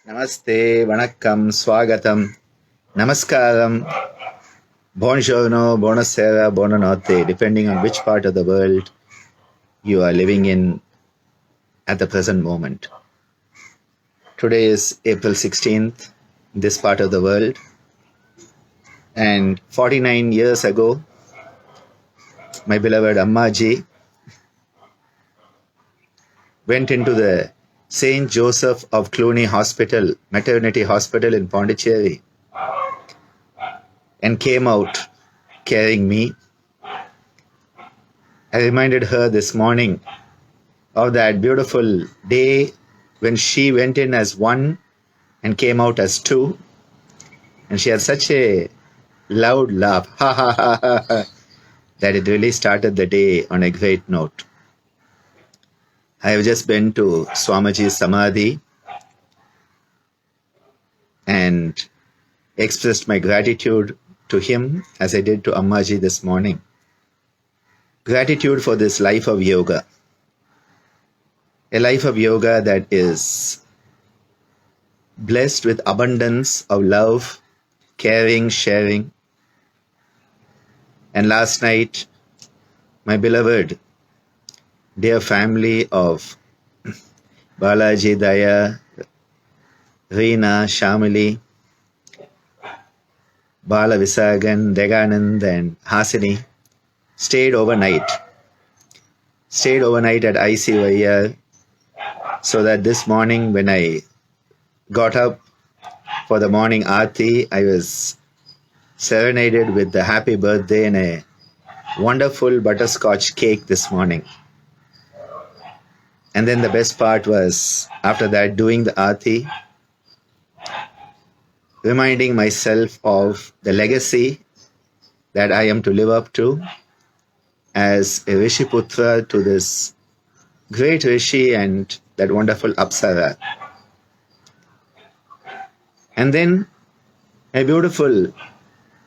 Namaste, Vanakkam, Swagatam, Namaskaram, Buongiorno, Buonasera, Buonanotte, depending on which part of the world you are living in at the present moment. Today is April 16th in this part of the world, and 49 years ago, my beloved Ammaji went into the St. Joseph of Cluny Hospital, maternity hospital in Pondicherry, and came out carrying me. I reminded her this morning of that beautiful day when she went in as one and came out as two, and she had such a loud laugh, ha ha ha ha, ha, that it really started the day on a great note. I have just been to Swamiji's Samadhi and expressed my gratitude to him as I did to Ammaji this morning. Gratitude for this life of yoga. A life of yoga that is blessed with abundance of love, caring, sharing. And last night, my beloved, dear family of Balaji, Daya, Reena, Shamili, Bala Visagan, Deganand and Hasini stayed overnight at ICYR, so that this morning when I got up for the morning aarti, I was serenaded with the happy birthday and a wonderful butterscotch cake this morning. And then the best part was, after that, doing the aarti, reminding myself of the legacy that I am to live up to as a Rishiputra to this great Rishi and that wonderful Apsara. And then a beautiful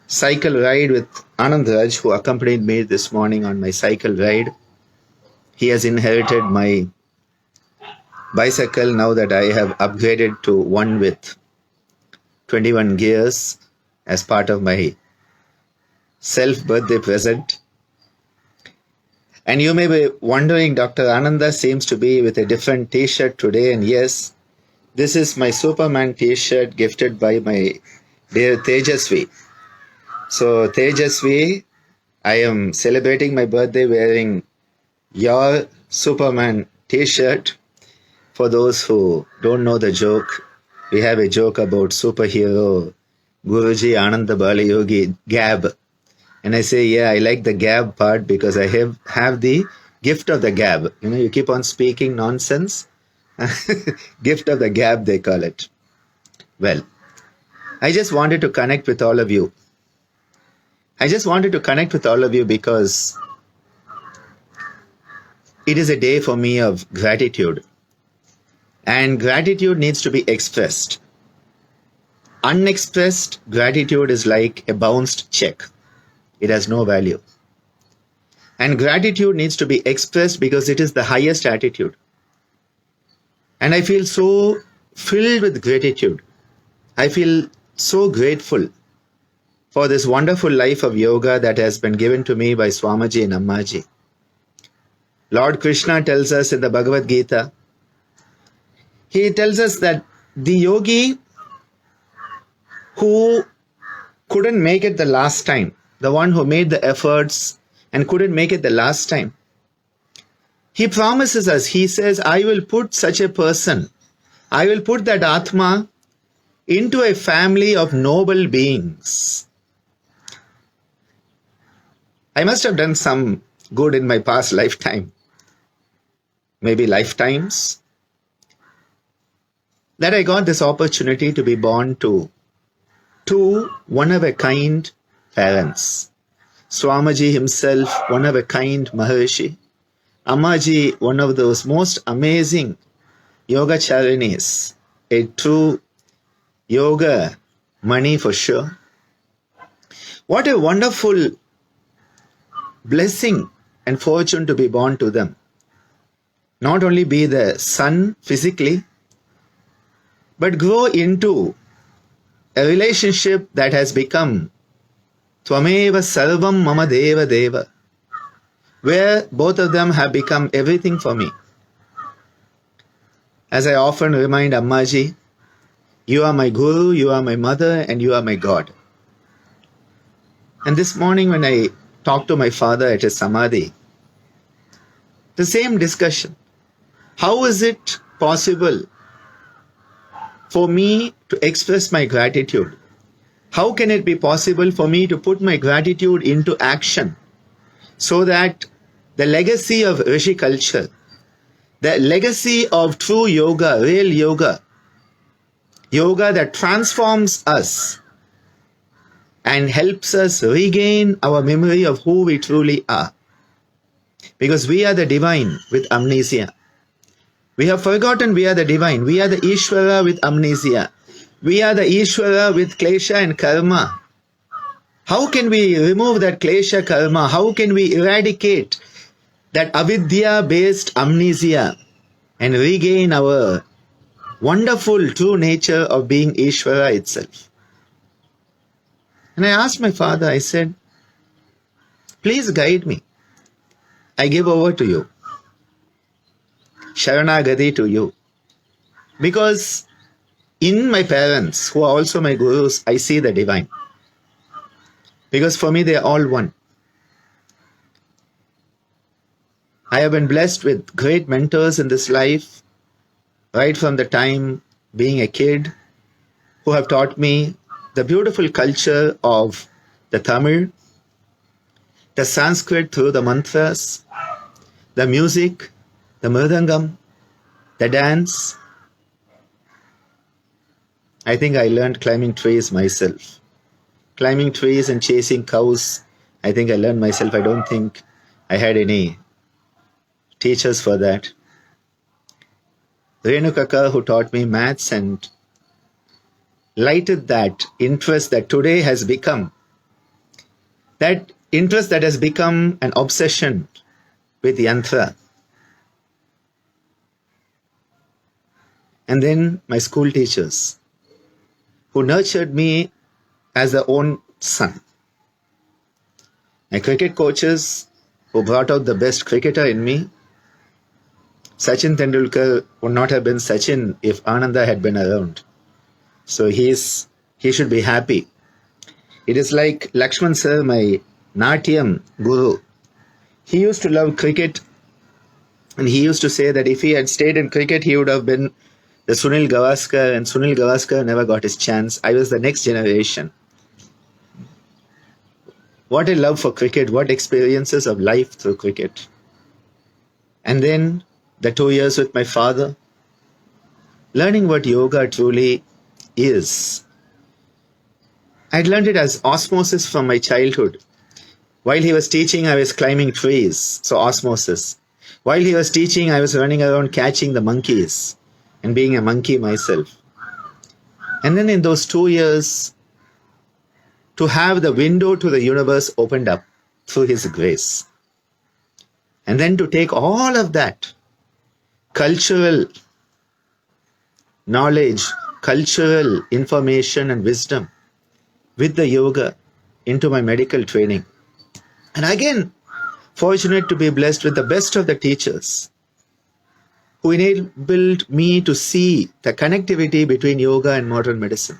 cycle ride with Anand Raj, who accompanied me this morning on my cycle ride. He has inherited my bicycle now that I have upgraded to one with 21 gears as part of my self-birthday present. And you may be wondering, Dr. Ananda seems to be with a different t-shirt today, and yes, this is my Superman t-shirt gifted by my dear Tejasvi. So Tejasvi, I am celebrating my birthday wearing your Superman t-shirt. For those who don't know the joke, we have a joke about superhero Guruji Ananda Balayogi Gab. And I say, yeah, I like the gab part because I have the gift of the gab. You know, you keep on speaking nonsense. Gift of the gab, they call it. Well, I just wanted to connect with all of you. Because it is a day for me of gratitude. And gratitude needs to be expressed. Unexpressed gratitude is like a bounced check. It has no value. And gratitude needs to be expressed because it is the highest attitude. And I feel so filled with gratitude. I feel so grateful for this wonderful life of yoga that has been given to me by Swamiji and Ammaji. Lord Krishna tells us in the Bhagavad Gita, he tells us that the yogi who couldn't make it the last time, the one who made the efforts and couldn't make it the last time, he promises us, he says, I will put such a person, I will put that Atma into a family of noble beings. I must have done some good in my past lifetime, maybe lifetimes, that I got this opportunity to be born to two one-of-a-kind parents. Swamiji himself, one-of-a-kind Maharishi. Ammaji, one of those most amazing Yogacharinis, a true yoga money for sure. What a wonderful blessing and fortune to be born to them. Not only be the son physically, but grow into a relationship that has become Tvameva Sarvam Mama Deva Deva, where both of them have become everything for me. As I often remind Ammaji, you are my Guru, you are my mother, and you are my God. And this morning when I talked to my father at his Samadhi, the same discussion. How is it possible for me to express my gratitude? How can it be possible for me to put my gratitude into action so that the legacy of Rishi culture, the legacy of true yoga, real yoga, yoga that transforms us and helps us regain our memory of who we truly are. Because we are the divine with amnesia. We have forgotten we are the divine. We are the Ishvara with amnesia. We are the Ishvara with klesha and karma. How can we remove that klesha karma? How can we eradicate that avidya-based amnesia and regain our wonderful true nature of being Ishvara itself? And I asked my father, I said, please guide me. I give over to you. Sharanagati to you. Because in my parents, who are also my gurus, I see the divine. Because for me, they are all one. I have been blessed with great mentors in this life, right from the time being a kid, who have taught me the beautiful culture of the Tamil, the Sanskrit through the mantras, the music, the mridangam, the dance. I think I learned climbing trees myself. Climbing trees and chasing cows, I think I learned myself. I don't think I had any teachers for that. Renu Kaka, who taught me maths and lighted that interest that today has become, that interest that has become an obsession with yantra. And then my school teachers, who nurtured me as their own son. My cricket coaches, who brought out the best cricketer in me. Sachin Tendulkar would not have been Sachin if Ananda had been around. So he should be happy. It is like Lakshman sir, my Natyam guru. He used to love cricket, and he used to say that if he had stayed in cricket, he would have been the Sunil Gavaskar, and Sunil Gavaskar never got his chance. I was the next generation. What a love for cricket, what experiences of life through cricket. And then the 2 years with my father, learning what yoga truly is. I'd learned it as osmosis from my childhood. While he was teaching, I was climbing trees, so osmosis. While he was teaching, I was running around catching the monkeys and being a monkey myself. And then in those 2 years, to have the window to the universe opened up through his grace. And then to take all of that cultural knowledge, cultural information and wisdom with the yoga into my medical training. And again, fortunate to be blessed with the best of the teachers who enabled me to see the connectivity between yoga and modern medicine,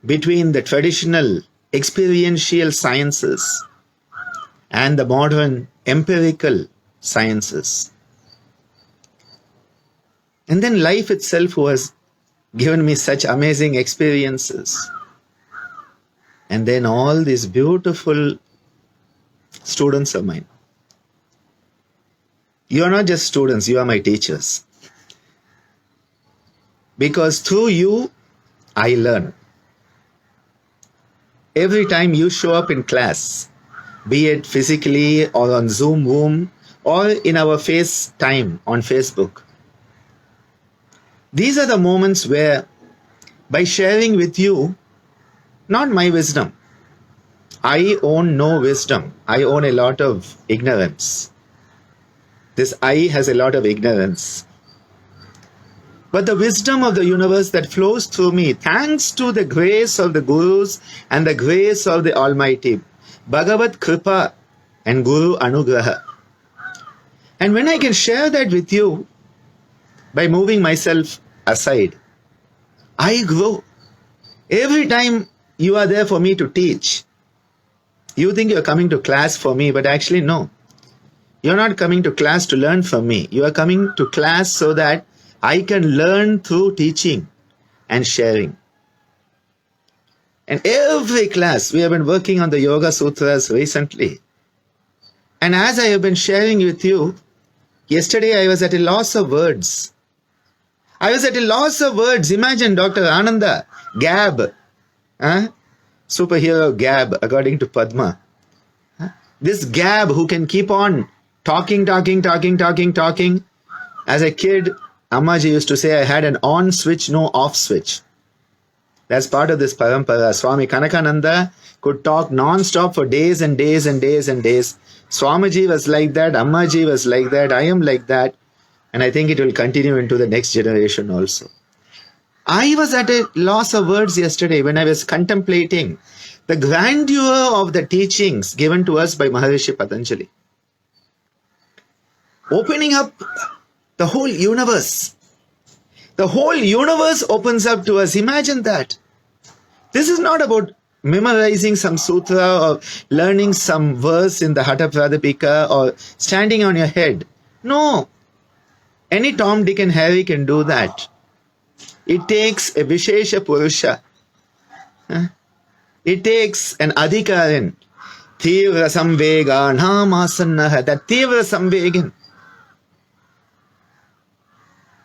between the traditional experiential sciences and the modern empirical sciences. And then life itself, who has given me such amazing experiences. And then all these beautiful students of mine. You are not just students, you are my teachers. Because through you, I learn. Every time you show up in class, be it physically or on Zoom room or in our FaceTime on Facebook, these are the moments where, by sharing with you, not my wisdom, I own no wisdom, I own a lot of ignorance. This I has a lot of ignorance. but the wisdom of the universe that flows through me, thanks to the grace of the Gurus and the grace of the Almighty. Bhagavat Kripa and Guru Anugraha. And when I can share that with you by moving myself aside, I grow. Every time you are there for me to teach, you think you're coming to class for me, but actually no. You're not coming to class to learn from me. You are coming to class so that I can learn through teaching and sharing. And every class, we have been working on the Yoga Sutras recently. And as I have been sharing with you, yesterday I was at a loss of words. Imagine Dr. Ananda, Gab, superhero Gab, according to Padma. This Gab who can keep on talking. As a kid, Ammaji used to say I had an on switch, no off switch. That's part of this parampara. Swami Kanakananda could talk non-stop for days and days. Swamiji was like that, Ammaji was like that, I am like that. And I think it will continue into the next generation also. I was at a loss of words yesterday when I was contemplating the grandeur of the teachings given to us by Maharishi Patanjali. Opening up the whole universe. The whole universe opens up to us. Imagine that. This is not about memorizing some sutra or learning some verse in the Hatha Pradipika or standing on your head. No. Any Tom, Dick and Harry can do that. It takes a Vishesha Purusha. It takes an Adhikaran. Tivra Samvega Namasannaha. That Tivra Samvegan.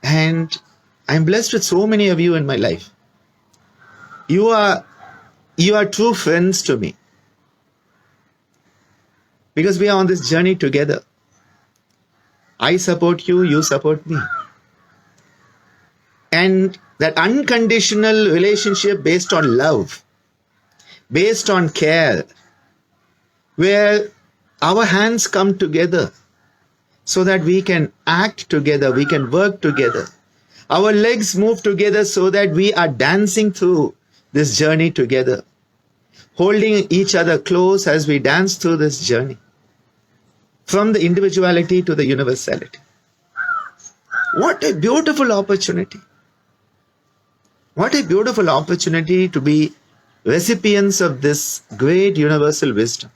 And I'm blessed with so many of you in my life. You are true friends to me. Because we are on this journey together. I support you, you support me. And that unconditional relationship based on love, based on care, where our hands come together so that we can act together, we can work together. Our legs move together so that we are dancing through this journey together, holding each other close as we dance through this journey, from the individuality to the universality. What a beautiful opportunity. What a beautiful opportunity to be recipients of this great universal wisdom.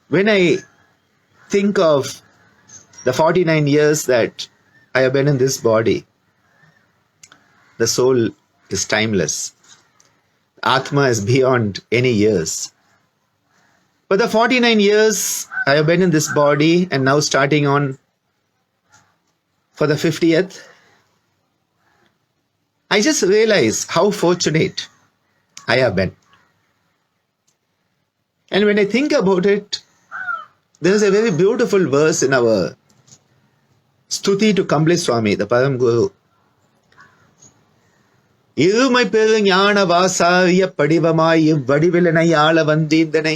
When I think of the 49 years that I have been in this body, the soul is timeless. Atma is beyond any years. But the 49 years I have been in this body and now starting on for the 50th, I just realize how fortunate I have been. And when I think about it, there is a very beautiful verse in our Stuti to Kambli Swami, the Param Guru. இருமை பெரு ஞான வாசாரிய படிவமாய் இவ்வடிவிலனை ஆள வந்தீந்தனை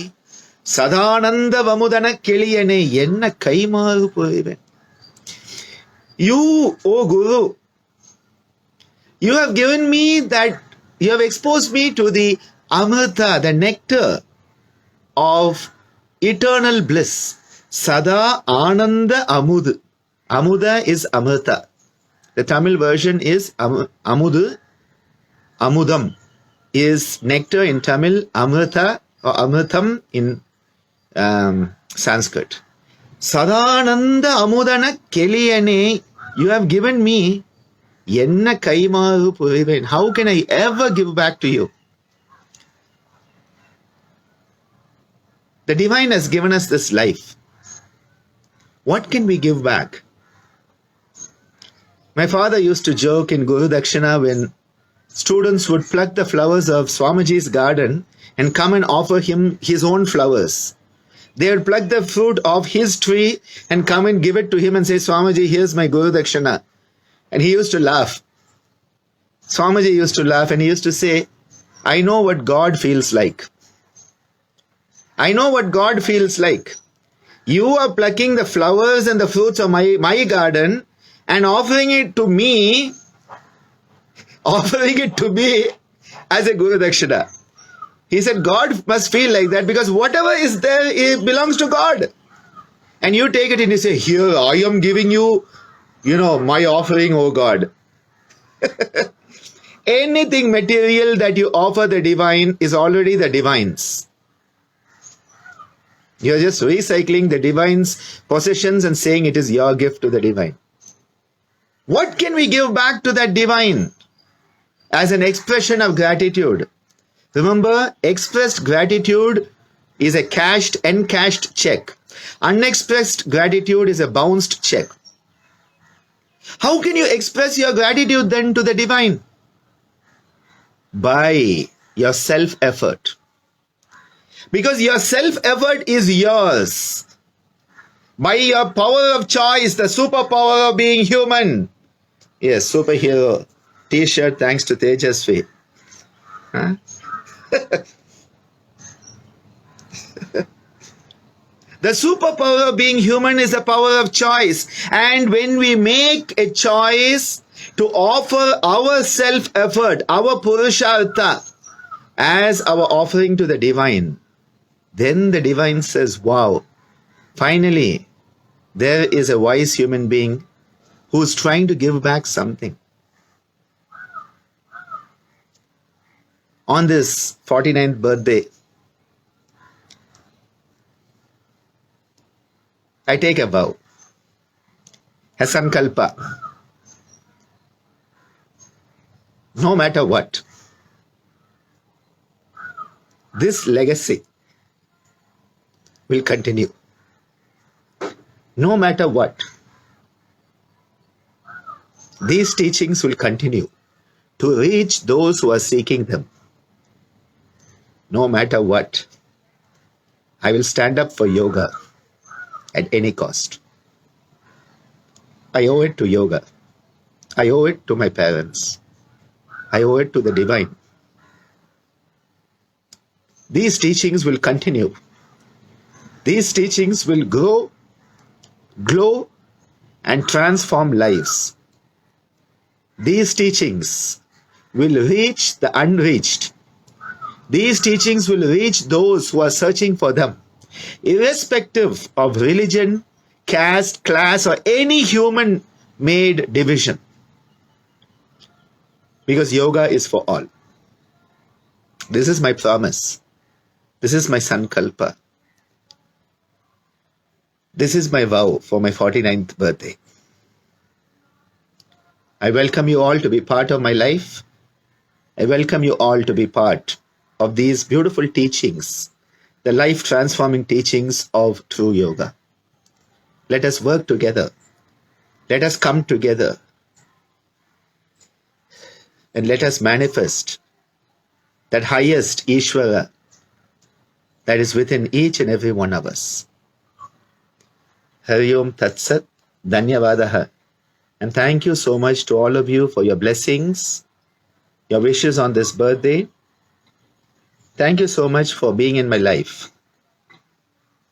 சதானந்த வமுதன கிளியனை என்ன கைமாறு போய்வேன். You, O Guru, you have given me that, you have exposed me to the amrita, the nectar of eternal bliss. Sada Ananda Amud. Amuda is amrita. The Tamil version is Amudu. Amudam is nectar in Tamil, Amrita or Amritam in Sanskrit. Sadananda Amudana Keliyane, you have given me Yenna Kaimaru Puriven. How can I ever give back to you? The divine has given us this life. What can we give back? My father used to joke in Guru Dakshina when students would pluck the flowers of Swamiji's garden and come and offer him his own flowers. They would pluck the fruit of his tree and come and give it to him and say, Swamiji, here's my Guru Dakshina. And he used to laugh. Swamiji used to laugh and he used to say, I know what God feels like. I know what God feels like. You are plucking the flowers and the fruits of my garden and offering it to me as a Guru Dakshina. He said, God must feel like that because whatever is there, it belongs to God. And you take it and you say, here, I am giving you, my offering, oh God. Anything material that you offer the divine is already the divine's. You're just recycling the divine's possessions and saying it is your gift to the divine. What can we give back to that divine as an expression of gratitude? Remember, expressed gratitude is a encashed check. Unexpressed gratitude is a bounced check. How can you express your gratitude then to the divine? By your self-effort. Because your self-effort is yours. By your power of choice, the superpower of being human. Yes, superhero t-shirt thanks to Tejasvi. Huh? The superpower of being human is the power of choice. And when we make a choice to offer our self-effort, our purushartha, as our offering to the divine, then the divine says, wow, finally, there is a wise human being who's trying to give back something. On this 49th birthday, I take a vow, a sankalpa. No matter what, this legacy will continue. No matter what, these teachings will continue to reach those who are seeking them. No matter what, I will stand up for yoga at any cost. I owe it to yoga. I owe it to my parents. I owe it to the divine. These teachings will continue. These teachings will grow, glow, and transform lives. These teachings will reach the unreached. These teachings will reach those who are searching for them, irrespective of religion, caste, class, or any human-made division. Because yoga is for all. This is my promise. This is my sankalpa. This is my vow for my 49th birthday. I welcome you all to be part of my life. I welcome you all to be part of these beautiful teachings, the life-transforming teachings of true yoga. Let us work together. Let us come together. And let us manifest that highest Ishvara that is within each and every one of us. Hari Om Tat Sat, Dhanyavadaha. And thank you so much to all of you for your blessings, your wishes on this birthday. Thank you so much for being in my life.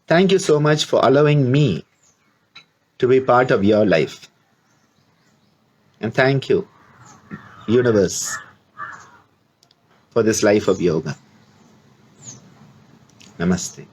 Thank you so much for allowing me to be part of your life. And thank you, universe, for this life of yoga. Namaste.